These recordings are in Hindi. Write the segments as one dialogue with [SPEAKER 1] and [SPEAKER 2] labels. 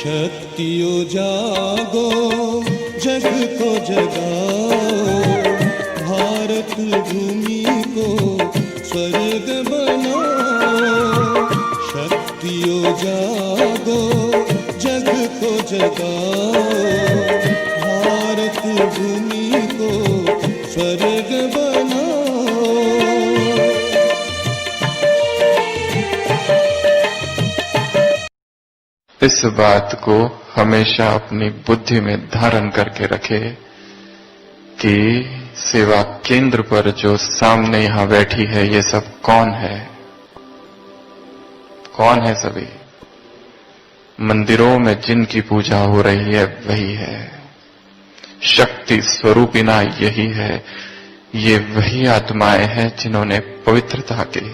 [SPEAKER 1] शक्तियों जागो, जग को जगाओ, भारत भूमि को स्वर्ग बनाओ। शक्तियों जागो, जग को जगाओ, भारत भूमि को स्वर्ग बनाओ।
[SPEAKER 2] इस बात को हमेशा अपनी बुद्धि में धारण करके रखे कि सेवा केंद्र पर जो सामने यहां बैठी है ये सब कौन है? कौन है? सभी मंदिरों में जिनकी पूजा हो रही है वही है। शक्ति स्वरूपिना यही है। ये वही आत्माएं हैं जिन्होंने पवित्रता के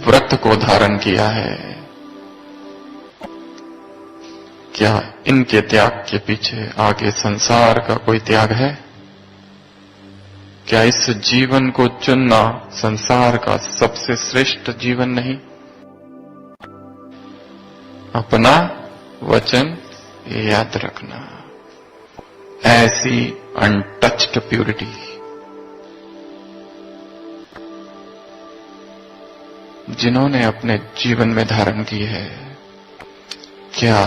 [SPEAKER 2] व्रत को धारण किया है। क्या इनके त्याग के पीछे आगे संसार का कोई त्याग है? क्या इस जीवन को चुनना संसार का सबसे श्रेष्ठ जीवन नहीं? अपना वचन याद रखना, ऐसी अनटच्ड प्यूरिटी जिन्होंने अपने जीवन में धारण की है, क्या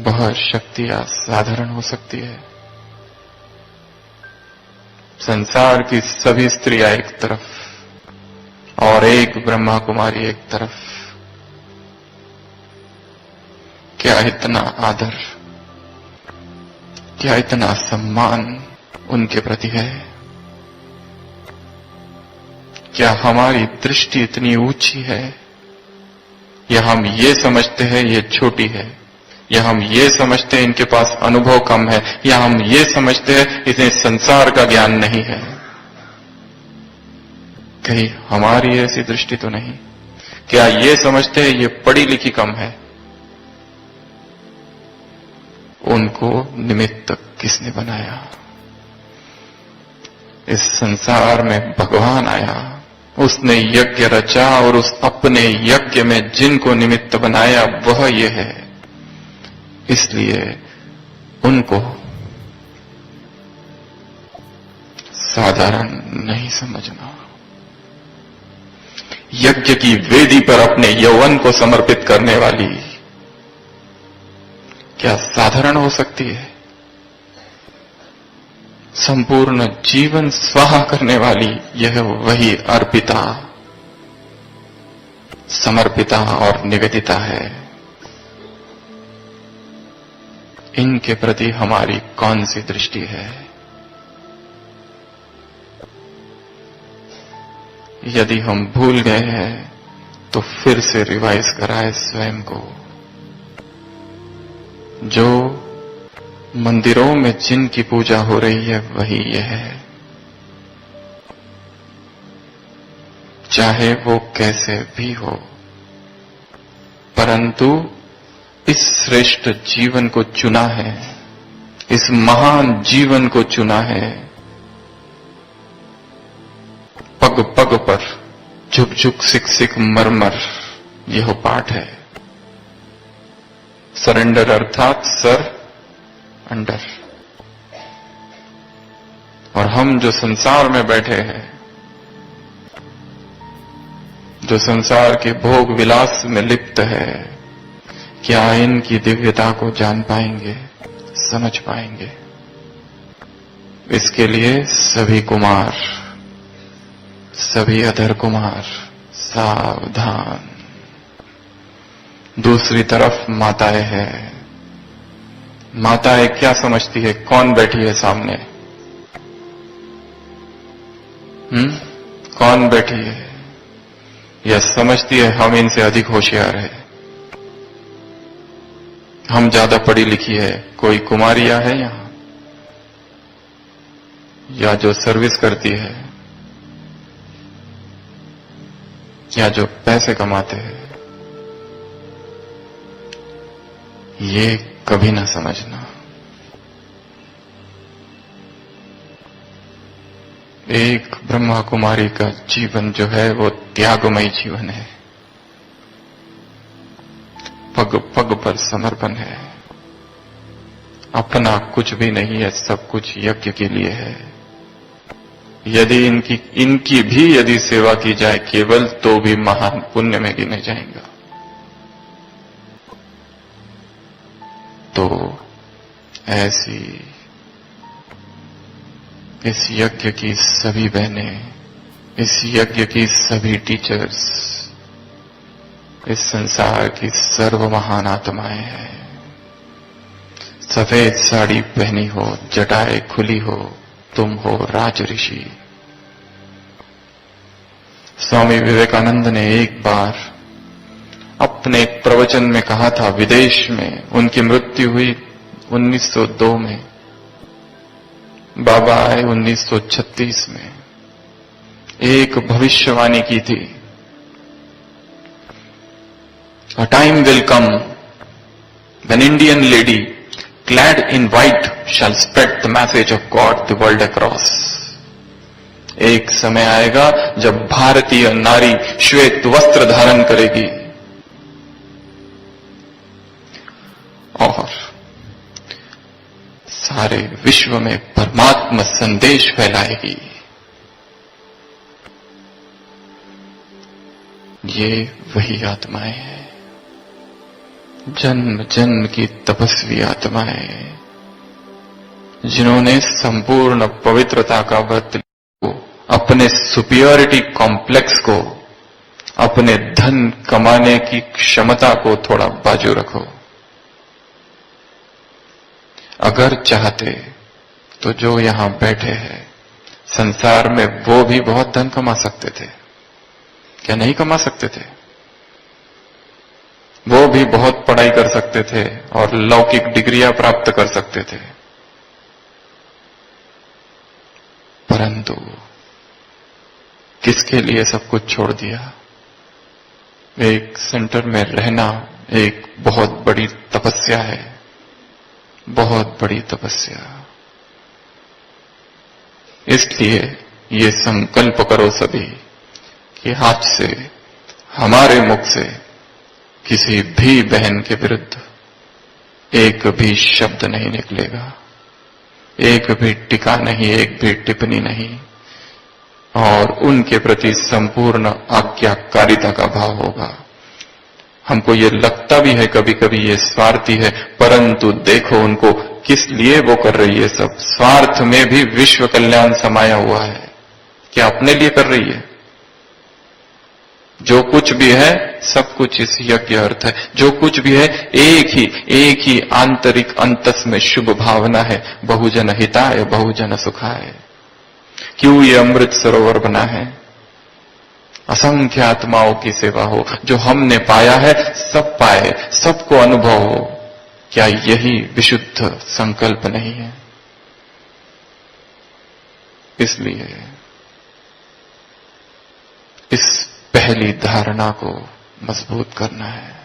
[SPEAKER 2] वह शक्तियां साधारण हो सकती है? संसार की सभी स्त्रियां एक तरफ और एक ब्रह्मा कुमारी एक तरफ। क्या इतना आदर, क्या इतना सम्मान उनके प्रति है? क्या हमारी दृष्टि इतनी ऊंची है या हम ये समझते हैं ये छोटी है, या हम ये समझते हैं इनके पास अनुभव कम है, या हम ये समझते हैं इन्हें संसार का ज्ञान नहीं है? कहीं हमारी ऐसी दृष्टि तो नहीं? क्या ये समझते हैं ये पढ़ी लिखी कम है? उनको निमित्त किसने बनाया? इस संसार में भगवान आया, उसने यज्ञ रचा और उस अपने यज्ञ में जिनको निमित्त बनाया वह ये है। इसलिए उनको साधारण नहीं समझना। यज्ञ की वेदी पर अपने यौवन को समर्पित करने वाली क्या साधारण हो सकती है? संपूर्ण जीवन स्वाहा करने वाली यह वही अर्पिता, समर्पिता और निवेदिता है। इनके प्रति हमारी कौन सी दृष्टि है? यदि हम भूल गए हैं तो फिर से रिवाइज कराए स्वयं को। जो मंदिरों में जिनकी पूजा हो रही है वही यह है, चाहे वो कैसे भी हो, परंतु इस श्रेष्ठ जीवन को चुना है, इस महान जीवन को चुना है। पग पग पर झुक झुक सिक सिक मरमर, यह पाठ है। सरेंडर अर्थात सर अंडर। और हम जो संसार में बैठे हैं, जो संसार के भोग विलास में लिप्त है, क्या इनकी दिव्यता को जान पाएंगे, समझ पाएंगे? इसके लिए सभी कुमार, सभी अधर कुमार सावधान। दूसरी तरफ माताएं हैं। माताएं क्या समझती है? कौन बैठी है सामने? कौन बैठी है? यह समझती है हम इनसे अधिक होशियार है, हम ज्यादा पढ़ी लिखी है। कोई कुमारियां है यहां या जो सर्विस करती है या जो पैसे कमाते हैं? ये कभी ना समझना। एक ब्रह्मा कुमारी का जीवन जो है वो त्यागमयी जीवन है, पग पग पर समर्पण है। अपना कुछ भी नहीं है, सब कुछ यज्ञ के लिए है। यदि इनकी भी यदि सेवा की जाए केवल, तो भी महान पुण्य में गिने जाएगा। तो ऐसी इस यज्ञ की सभी बहनें, इस यज्ञ की सभी टीचर्स, इस संसार की सर्व महान आत्माएं हैं। सफेद साड़ी पहनी हो, जटाएं खुली हो, तुम हो राज ऋषि। स्वामी विवेकानंद ने एक बार अपने एक प्रवचन में कहा था, विदेश में उनकी मृत्यु हुई 1902 में, बाबा आए 1936 में। एक भविष्यवाणी की थी, A time will come when Indian lady clad in white shall spread the message of God the world across. एक समय आएगा जब भारतीय नारी श्वेत वस्त्र धारण करेगी और सारे विश्व में परमात्मा संदेश फैलाएगी। ये वही आत्माएं हैं, जन्म जन्म की तपस्वी आत्माएं, जिन्होंने संपूर्ण पवित्रता का व्रत को, अपने सुपीरियरिटी कॉम्प्लेक्स को, अपने धन कमाने की क्षमता को थोड़ा बाजू रखो। अगर चाहते तो जो यहां बैठे हैं संसार में, वो भी बहुत धन कमा सकते थे। क्या नहीं कमा सकते थे? वो भी बहुत पढ़ाई कर सकते थे और लौकिक डिग्रियां प्राप्त कर सकते थे, परंतु किसके लिए सब कुछ छोड़ दिया? एक सेंटर में रहना एक बहुत बड़ी तपस्या है, बहुत बड़ी तपस्या। इसलिए ये संकल्प करो सभी कि आज से हमारे मुख से किसी भी बहन के विरुद्ध एक भी शब्द नहीं निकलेगा, एक भी टीका नहीं, एक भी टिप्पणी नहीं, और उनके प्रति संपूर्ण आज्ञाकारिता का भाव होगा। हमको ये लगता भी है कभी कभी ये स्वार्थी है, परंतु देखो उनको किस लिए वो कर रही है। सब स्वार्थ में भी विश्व कल्याण समाया हुआ है। क्या अपने लिए कर रही है? जो कुछ भी है सब कुछ इस यज्ञ अर्थ है। जो कुछ भी है एक ही आंतरिक अंतस में शुभ भावना है, बहुजन हिताय बहुजन सुखाय। क्यों ये अमृत सरोवर बना है? असंख्य आत्माओं की सेवा हो, जो हमने पाया है सब पाए, सबको अनुभव हो। क्या यही विशुद्ध संकल्प नहीं है? इसलिए इस पहली धारणा को मजबूत करना है।